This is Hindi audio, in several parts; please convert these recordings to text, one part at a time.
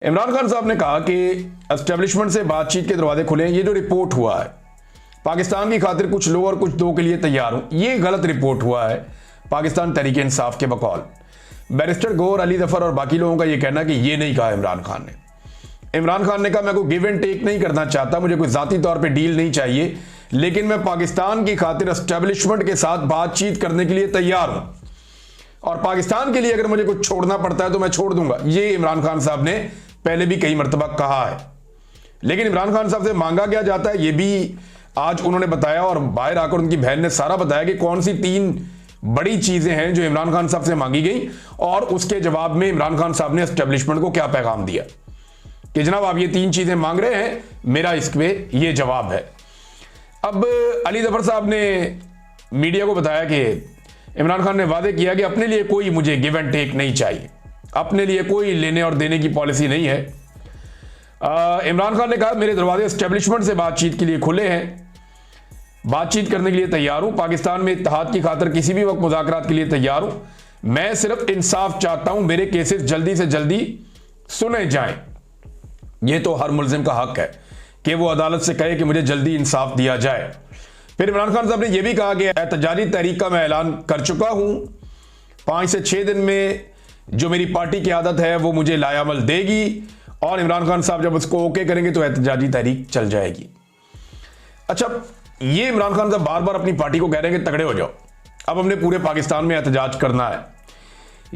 इमरान खान साहब ने कहा कि एस्टेब्लिशमेंट से बातचीत के दरवाजे खुले हैं। ये जो रिपोर्ट हुआ है, पाकिस्तान की खातिर कुछ लो और कुछ दो के लिए तैयार हूं, ये गलत रिपोर्ट हुआ है पाकिस्तान तहरीक इंसाफ के बकौल बैरिस्टर गौर, अली जफर और बाकी लोगों का ये कहना कि ये नहीं कहा इमरान खान ने। इमरान खान ने कहा मैं कोई गिव एंड टेक नहीं करना चाहता, मुझे कोई जाती तौर पे डील नहीं चाहिए, लेकिन मैं पाकिस्तान की खातिर एस्टेब्लिशमेंट के साथ बातचीत करने के लिए तैयार हूं और पाकिस्तान के लिए अगर मुझे कुछ छोड़ना पड़ता है तो मैं छोड़ दूंगा। ये इमरान खान साहब ने पहले भी कई मरतबा कहा है, लेकिन इमरान खान साहब से मांगा क्या जाता है ये भी आज उन्होंने बताया और बाहर आकर उनकी बहन ने सारा बताया कि कौन सी 3 बड़ी चीजें हैं जो इमरान खान साहब से मांगी गई और उसके जवाब में इमरान खान साहब ने एस्टेब्लिशमेंट को क्या पैगाम दिया कि जनाब आप ये 3 चीजें मांग रहे हैं, मेरा इसमें ये जवाब है। अब अली जफर साहब ने मीडिया को बताया कि इमरान खान ने वादे किया कि अपने लिए कोई मुझे गिव एंड टेक नहीं चाहिए, अपने लिए कोई लेने और देने की पॉलिसी नहीं है। इमरान खान ने कहा मेरे दरवाजे एस्टेब्लिशमेंट से बातचीत के लिए खुले हैं, बातचीत करने के लिए तैयार हूं, पाकिस्तान में इत्तेहाद की खातिर किसी भी वक्त मुज़ाकरात के लिए तैयार हूं, मैं सिर्फ इंसाफ चाहता हूं, मेरे केसेस जल्दी से जल्दी सुने जाएं। यह तो हर मुल्जिम का हक है कि वो अदालत से कहे कि मुझे जल्दी इंसाफ दिया जाए। फिर इमरान खान साहब ने यह भी कहा कि एहतजाजी तहरीक का मैं ऐलान कर चुका हूं, 5 से 6 दिन में जो मेरी पार्टी की आदत है वो मुझे लायामल देगी और इमरान खान साहब जब उसको ओके करेंगे तो एहतजाजी तहरीक चल जाएगी। अच्छा, ये इमरान खान साहब बार बार अपनी पार्टी को कह रहे हैं कि तगड़े हो जाओ, अब हमने पूरे पाकिस्तान में एहतजाज करना है।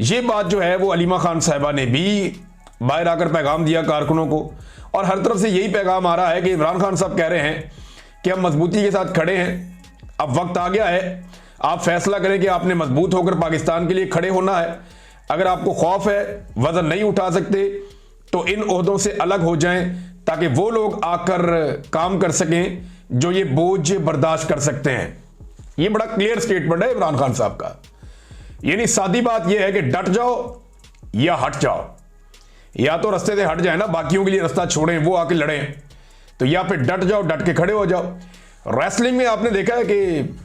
ये बात जो है वो अलीमा खान साहिबा ने भी बाहर आकर पैगाम दिया कारकुनों को और हर तरफ से यही पैगाम आ रहा है कि इमरान खान साहब कह रहे हैं कि हम मजबूती के साथ खड़े हैं, अब वक्त आ गया है, आप फैसला करें कि आपने मजबूत होकर पाकिस्तान के लिए खड़े होना है। अगर आपको खौफ है, वजन नहीं उठा सकते तो इन ओहदों से अलग हो जाएं ताकि वो लोग आकर काम कर सकें जो ये बोझ बर्दाश्त कर सकते हैं। ये बड़ा क्लियर स्टेटमेंट है इमरान खान साहब का। यानी सादी बात यह है कि डट जाओ या हट जाओ, या तो रास्ते से हट जाए ना, बाकियों के लिए रास्ता छोड़ें, वो आके लड़ें, तो या फिर डट जाओ, डट के खड़े हो जाओ। रेसलिंग में आपने देखा है कि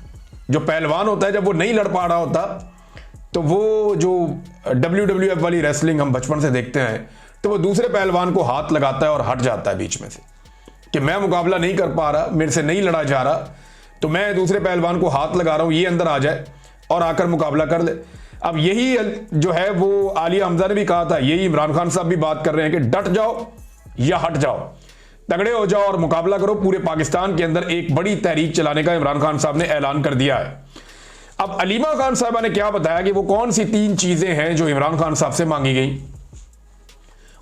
जो पहलवान होता है जब वो नहीं लड़ पा रहा होता तो वो जो WWF वाली रेसलिंग हम बचपन से देखते हैं तो वो दूसरे पहलवान को हाथ लगाता है और हट जाता है बीच में से कि मैं मुकाबला नहीं कर पा रहा, मेरे से नहीं लड़ा जा रहा, तो मैं दूसरे पहलवान को हाथ लगा रहा हूं, ये अंदर आ जाए और आकर मुकाबला कर ले। अब यही जो है वो आलिया हमजा ने भी कहा था, यही इमरान खान साहब भी बात कर रहे हैं कि डट जाओ या हट जाओ, तगड़े हो जाओ और मुकाबला करो। पूरे पाकिस्तान के अंदर एक बड़ी तहरीक चलाने का इमरान खान साहब ने ऐलान कर दिया है। अब अलीमा खान साहबा ने क्या बताया कि वो कौन सी 3 चीजें हैं जो इमरान खान साहब से मांगी गई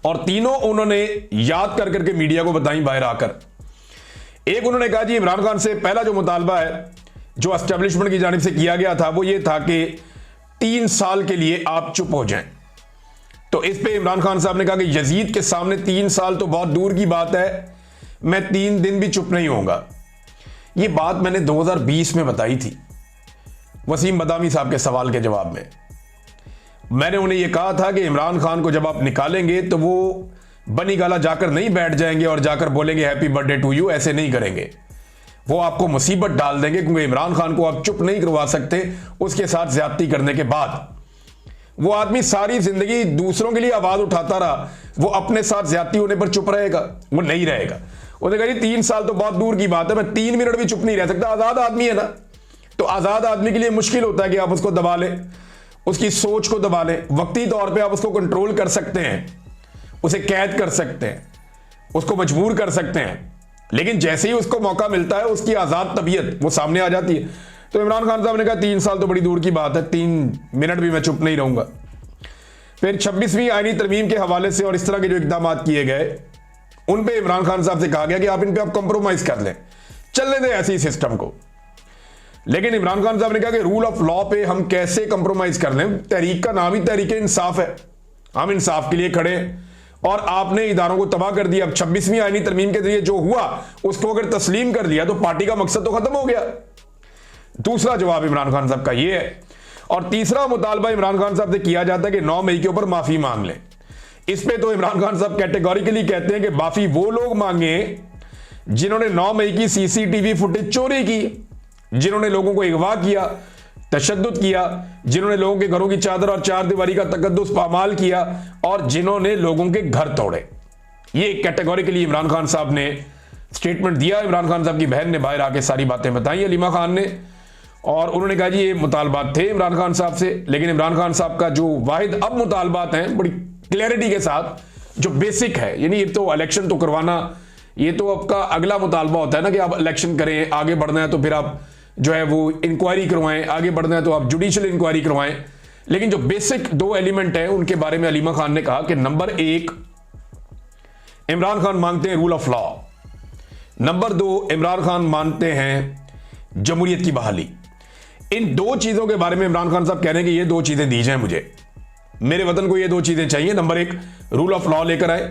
और तीनों उन्होंने याद कर करके मीडिया को बताई बाहर आकर। एक उन्होंने कहा जी इमरान खान से पहला जो मुतालबा है जो एस्टेब्लिशमेंट की जानिब से किया गया था वो ये था कि 3 साल के लिए आप चुप हो जाएं। तो इस पे इमरान खान साहब ने कहा कि यजीद के सामने 3 साल तो बहुत दूर की बात है, मैं 3 दिन भी चुप नहीं होऊंगा। ये बात मैंने 2020 में बताई थी वसीम बदामी साहब के सवाल के जवाब में। मैंने उन्हें यह कहा था कि इमरान खान को जब आप निकालेंगे तो वो बनी गाला जाकर नहीं बैठ जाएंगे और जाकर बोलेंगे हैप्पी बर्थडे टू यू, ऐसे नहीं करेंगे, वो आपको मुसीबत डाल देंगे क्योंकि इमरान खान को आप चुप नहीं करवा सकते उसके साथ ज्यादती करने के बाद। वो आदमी सारी जिंदगी दूसरों के लिए आवाज उठाता रहा, वो अपने साथ ज्यादती होने पर चुप रहेगा? वो नहीं रहेगा। उसने कहा 3 साल तो बहुत दूर की बात है, मैं 3 मिनट भी चुप नहीं रह सकता। आजाद आदमी है ना, तो आजाद आदमी के लिए मुश्किल होता है कि आप उसको दबा लें, उसकी सोच को दबा लें। वक्ती तौर पे आप उसको कंट्रोल कर सकते हैं, उसे कैद कर सकते हैं, उसको मजबूर कर सकते हैं, लेकिन जैसे ही उसको मौका मिलता है उसकी आजाद तबीयत वो सामने आ जाती है। तो इमरान खान साहब ने कहा 3 साल तो बड़ी दूर की बात है, 3 मिनट भी मैं चुप नहीं रहूंगा। फिर 26वीं आईनी तरमीम के हवाले से और इस तरह के जो इकदाम किए गए उन पे इमरान खान साहब से कहा गया कि आप इन पे आप कंप्रोमाइज कर लें, चलने दें ऐसे ही सिस्टम को। लेकिन इमरान खान साहब ने कहा कि रूल ऑफ लॉ पे हम कैसे कंप्रोमाइज कर लें, तहरीक का नाम ही तहरीक इंसाफ है, हम इंसाफ के लिए खड़े हैं और आपने इदारों को तबाह कर दिया। अब 26वीं आईनी तरमीम के जरिए जो हुआ उसको अगर तस्लीम कर दिया तो पार्टी का मकसद तो खत्म हो गया। दूसरा जवाब इमरान खान साहब का यह है। और तीसरा मुतालबा इमरान खान साहब से किया जाता है कि 9 मई के ऊपर माफी मांग लें। इस पे तो इमरान खान साहब कैटेगोरिकली कहते हैं कि माफी वो लोग मांगे जिन्होंने 9 मई की CCTV फुटेज चोरी की, जिन्होंने लोगों को अगवा किया, तशद्दुद किया, जिन्होंने लोगों के घरों की चादर और चार दीवारी का तकद्दुस पामाल किया और जिन्होंने लोगों के घर तोड़े। ये कैटेगोरिकली इमरान खान साहब ने स्टेटमेंट दिया। इमरान खान साहब की बहन ने बाहर आके सारी बातें बताई हलीमा खान ने, और उन्होंने कहा जी ये मुतालबात थे इमरान खान साहब से, लेकिन इमरान खान साहब का जो वाहिद अब मुतालबात हैं बड़ी क्लैरिटी के साथ जो बेसिक है, यानी ये तो इलेक्शन तो करवाना, ये तो आपका अगला मुतालबा होता है ना कि आप इलेक्शन करें, आगे बढ़ना है तो फिर आप जो है वो इंक्वायरी करवाएं, आगे बढ़ना है तो आप जुडिशियल इंक्वायरी करवाएं। लेकिन जो बेसिक दो एलिमेंट हैं उनके बारे में हलीमा खान ने कहा कि नंबर 1 इमरान खान मांगते हैं rule of law, number 2 Imran Khan मानते हैं जमहूरियत की बहाली। इन दो चीजों के बारे में इमरान खान साहब कह रहे हैं कि ये दो चीजें दी जाएं मुझे, मेरे वतन को ये दो चीजें चाहिए। नंबर 1 रूल ऑफ लॉ लेकर आए,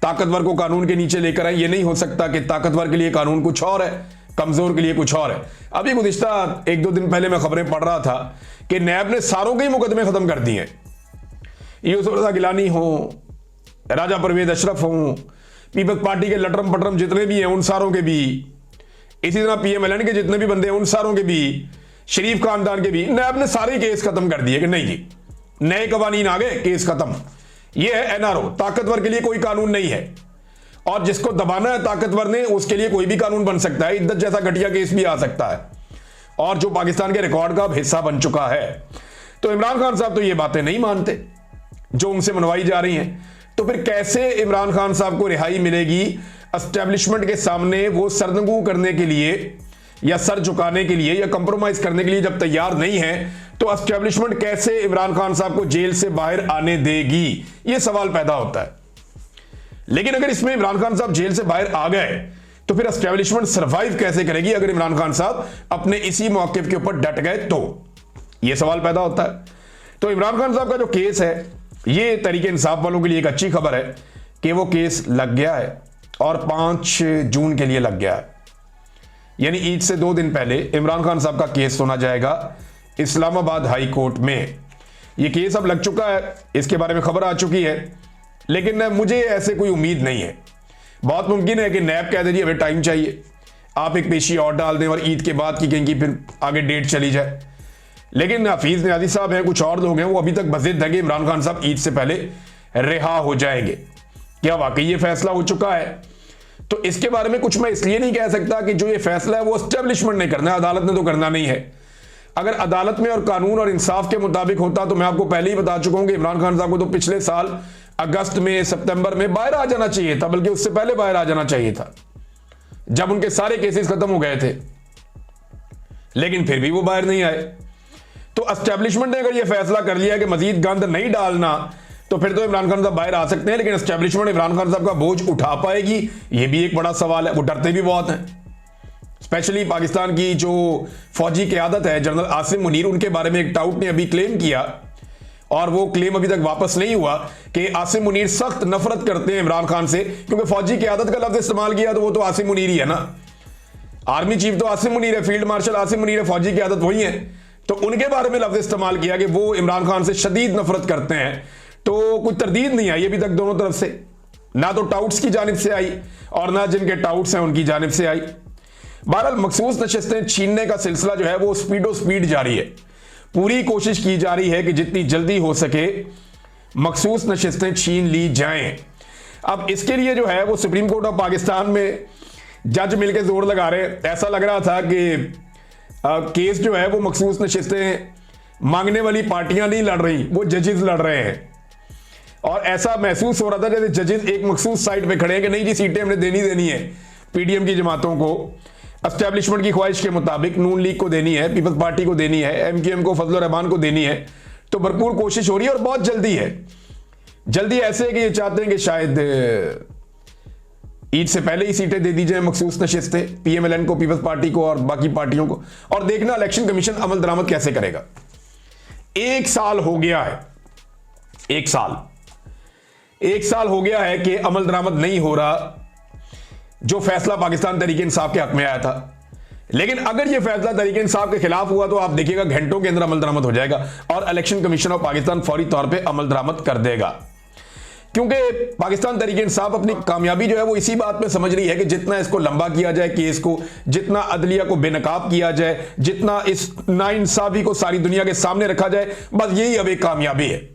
ताकतवर को कानून के नीचे लेकर आए। ये नहीं हो सकता कि ताकतवर के लिए कानून कुछ और है, कमजोर के लिए कुछ और है। अभी गुज़िश्ता 1-2 दिन पहले मैं खबरें पढ़ रहा था कि नैब ने सारों के ही मुकदमे खत्म कर दिए। यूसुफ रज़ा गिलानी हो, राजा परवेज अशरफ हो, पीपल्स पार्टी के लटरम पटरम जितने भी हैं उन सारों के भी, इसी तरह PMLN के जितने भी बंदे हैं उन सारों के भी, शरीफ खानदान के भी, नैब ने सारे केस खत्म कर दिए कि नहीं जी नए कवानीन आ गए, केस खत्म। यह है NRO, ताकतवर के लिए कोई कानून नहीं है, और जिसको दबाना है ताकतवर ने उसके लिए कोई भी कानून बन सकता है, इद्दत जैसा घटिया केस भी आ सकता है, और जो पाकिस्तान के रिकॉर्ड का हिस्सा बन चुका है। तो इमरान खान साहब तो ये बातें नहीं मानते जो उनसे मनवाई जा रही हैं। तो फिर कैसे इमरान खान साहब को रिहाई मिलेगी एस्टेब्लिशमेंट के सामने वो सरनगू करने के लिए या सर झुकाने के लिए या कंप्रोमाइज करने के लिए जब तैयार नहीं है, तो एस्टेब्लिशमेंट कैसे इमरान खान साहब को जेल से बाहर आने देगी, ये सवाल पैदा होता है। लेकिन अगर इसमें इमरान खान साहब जेल से बाहर आ गए तो फिर एस्टेब्लिशमेंट सर्वाइव कैसे करेगी अगर इमरान खान साहब अपने इसी मौके के ऊपर डट गए, तो यह सवाल पैदा होता है। तो इमरान खान साहब का जो केस है, ये तरीके इंसाफ वालों के लिए एक अच्छी खबर है कि वो केस लग गया है और 5 जून के लिए लग गया है, यानी ईद से 2 दिन पहले इमरान खान साहब का केस सुना जाएगा इस्लामाबाद हाई कोर्ट में। यह केस अब लग चुका है, इसके बारे में खबर आ चुकी है, लेकिन मुझे ऐसे कोई उम्मीद नहीं है। बहुत मुमकिन है कि नैब कह दे जी हमें टाइम चाहिए, आप एक पेशी और डाल दें और ईद के बाद की कहेंगी फिर आगे डेट चली जाए। लेकिन हफीज नियाज़ी साहब हैं, कुछ और लोग हैं, वो अभी तक बज़िद है कि इमरान खान साहब ईद से पहले रिहा हो जाएंगे। क्या वाकई ये फैसला हो चुका है? तो इसके बारे में कुछ मैं इसलिए नहीं कह सकता कि जो ये फैसला है वो एस्टेब्लिशमेंट ने करना है, अदालत ने तो करना नहीं है। अगर अदालत में और कानून और इंसाफ के मुताबिक होता तो मैं आपको पहले ही बता चुका हूं कि इमरान खान साहब को तो पिछले साल अगस्त में, सितंबर में बाहर आ जाना चाहिए था, बल्कि उससे पहले बाहर आ जाना चाहिए था जब उनके सारे केसेस खत्म हो गए थे, लेकिन फिर भी वो बाहर नहीं आए। तो एस्टेब्लिशमेंट ने अगर यह फैसला कर लिया कि मजीद गंद नहीं डालना, तो फिर तो इमरान खान साहब बाहर आ सकते हैं, लेकिन एस्टेब्लिशमेंट इमरान खान साहब का बोझ उठा पाएगी, यह भी एक बड़ा सवाल है। वो डरते भी बहुत हैं, स्पेशली पाकिस्तान की जो फौजी क़यादत है जनरल आसिम मुनीर, उनके बारे में एक टाउट ने अभी क्लेम किया, और वो क्लेम अभी तक वापस नहीं हुआ कि आसिम मुनीर सख्त नफरत करते हैं इमरान खान से, क्योंकि फौजी क़यादत का लफ्ज इस्तेमाल किया तो वो तो आसिम मुनीर ही है ना। आर्मी चीफ तो आसिम मुनीर है, फील्ड मार्शल आसिम मुनीर है, फौजी क़यादत वही है, तो उनके बारे में लफ्ज इस्तेमाल किया कि वो इमरान खान से शदीद नफरत करते हैं। तो कुछ तरदीद नहीं आई अभी तक दोनों तरफ से, ना तो टाउट्स की जानिब से आई और ना जिनके टाउट्स हैं उनकी जानिब से आई। बहरहाल मखसूस नशिस्तें छीनने का सिलसिला जो है वो स्पीड जारी है। पूरी कोशिश की जा रही है कि जितनी जल्दी हो सके मखसूस नशिस्तें छीन ली जाएं। अब इसके लिए जो है वो सुप्रीम कोर्ट ऑफ पाकिस्तान में जज मिलकर जोर लगा रहे हैं। ऐसा लग रहा था कि केस जो है वो मखसूस नशिस्तें मांगने वाली पार्टियां नहीं लड़ रही, वो जजेस लड़ रहे हैं, और ऐसा महसूस हो रहा था जैसे जजेस एक मखसूस साइड पे खड़े हैं कि नहीं जी सीटें हमने देनी है पीडीएम की जमातों को, एस्टेब्लिशमेंट की ख्वाहिश के मुताबिक नून लीग को देनी है, पीपल्स पार्टी को देनी है, एमक्यूएम को, फजल रहमान को देनी है। तो भरपूर कोशिश हो रही है और बहुत जल्दी है। जल्दी ऐसे है कि ये चाहते हैं कि शायद ईद से पहले ही सीटें दे दी जाए मखसूस नशिस्तें PMLN को, पीपल्स पार्टी को और बाकी पार्टियों को, और देखना इलेक्शन कमीशन अमल दरामद कैसे करेगा। 1 साल हो गया है, 1 साल हो गया है कि अमल दरामद नहीं हो रहा जो फैसला पाकिस्तान तहरीक इंसाफ के हक में आया था। लेकिन अगर यह फैसला तहरीक इंसाफ के खिलाफ हुआ तो आप देखिएगा घंटों के अंदर अमल दरामद हो जाएगा और इलेक्शन कमीशन ऑफ पाकिस्तान फौरी तौर पे अमल दरामद कर देगा, क्योंकि पाकिस्तान तहरीक इंसाफ अपनी कामयाबी जो है वो इसी बात में समझ रही है कि जितना इसको लंबा किया जाए केस को, जितना अदलिया को बेनकाब किया जाए, जितना इस नाइंसाफी को सारी दुनिया के सामने रखा जाए, बस यही अब एक कामयाबी है।